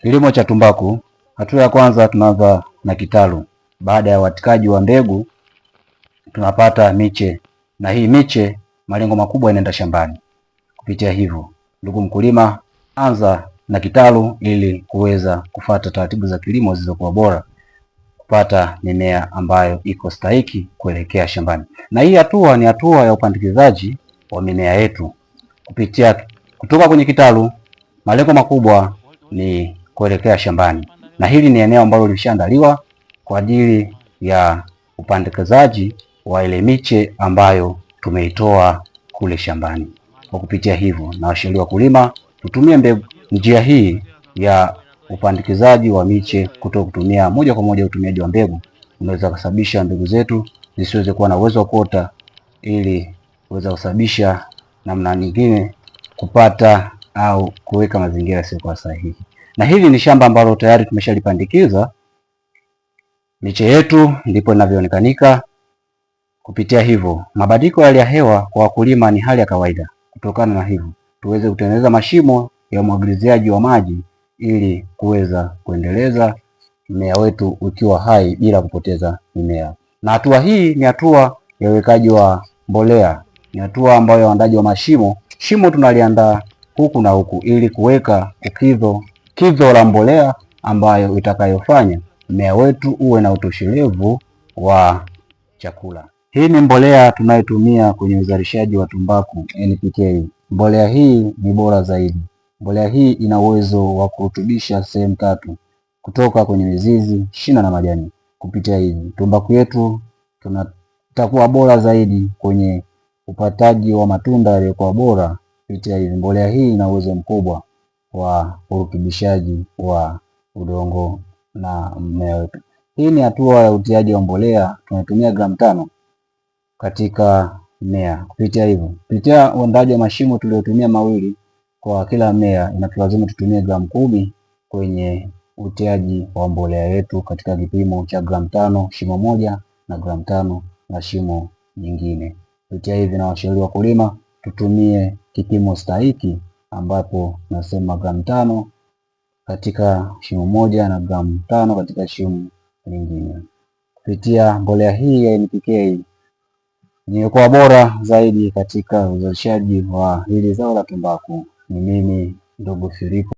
Kilimo cha tumbaku, hatua ya kwanza tunaanza na kitalu. Baada ya uatikaji wa mbegu tunapata miche, na hii miche malengo makubwa inaenda shambani. Kupitia hivyo, ndugu mkulima, anza na kitalu ili kuweza kufuata taratibu za kilimo zilizokuwa bora, kupata mimea ambayo iko stahiki kuelekea shambani. Na hii hatua ni hatua ya upandikizaji wa mimea yetu kutoka kwenye kitalu. Malengo makubwa ni kuelekea shambani, na hili ni eneo ambalo lishaandaliwa kwa ajili ya upandikizaji wa ile miche ambayo tumeitoa kule shambani. Kwa kupitia hivyo, na washauri wakulima tutumie njia hii ya upandikizaji wa miche, kuto kutumia moja kwa moja utumiaji wa mbegu unaweza kusababisha mbegu zetu zisiweze kuwa na uwezo wa kuota, ili kuweza kusababisha namna nyingine kupata au kuweka mazingira yasiyokuwa sahihi. Na hili ni shamba ambalo tayari tumeshalipandikiza miche yetu, ndipo inavyoonekanika. Kupitia hivyo, mabadiliko ya hali ya hewa kwa wakulima ni hali ya kawaida. Kutokana na hivyo, tuweze kutengeneza mashimo ya umwagiliziaji wa maji ili kuweza kuendeleza mmea wetu ukiwa hai bila kupoteza mimea. Na hatua hii ni hatua ya uwekaji wa mbolea, ni hatua ambayo ya uandaji wa mashimo. Shimo tunaliandaa huku na huku ili kuweka kizo la mbolea ambayo itakayofanya mmea wetu uwe na utoshelevu wa chakula. Hii ni mbolea tunayotumia kwenye uzalishaji wa tumbaku, NPK. Mbolea hii ni bora zaidi. Mbolea hii ina uwezo wa kurutubisha sehemu tatu kutoka kwenye mizizi, shina na majani. Kupitia hivi, tumbaku yetu tutakuwa bora zaidi kwenye upataji wa matunda yaliyokuwa bora. Kupitia hivi, mbolea hii ina uwezo mkubwa wa urutubishaji wa udongo na mmea wetu. Hii ni hatua ya utiaji wa mbolea, tunatumia gramu 5 katika mmea. Kupitia uandaji wa mashimo tuliotumia mawili kwa kila mmea, inatulazimu tutumie gramu 10 kwenye utiaji wa mbolea yetu katika kipimo cha gramu 5 shimo moja na gramu 5 na shimo nyingine. Kupitia hivi, na washauri wakulima tutumie kipimo stahiki, ambapo nasema gramu 5 katika shimo moja na gramu 5 katika shimo lingine. Kupitia mbolea hii ya NPK ni kwa bora zaidi katika uzalishaji wa hili zao la tumbaku. Ni mimi ndugu Filipo.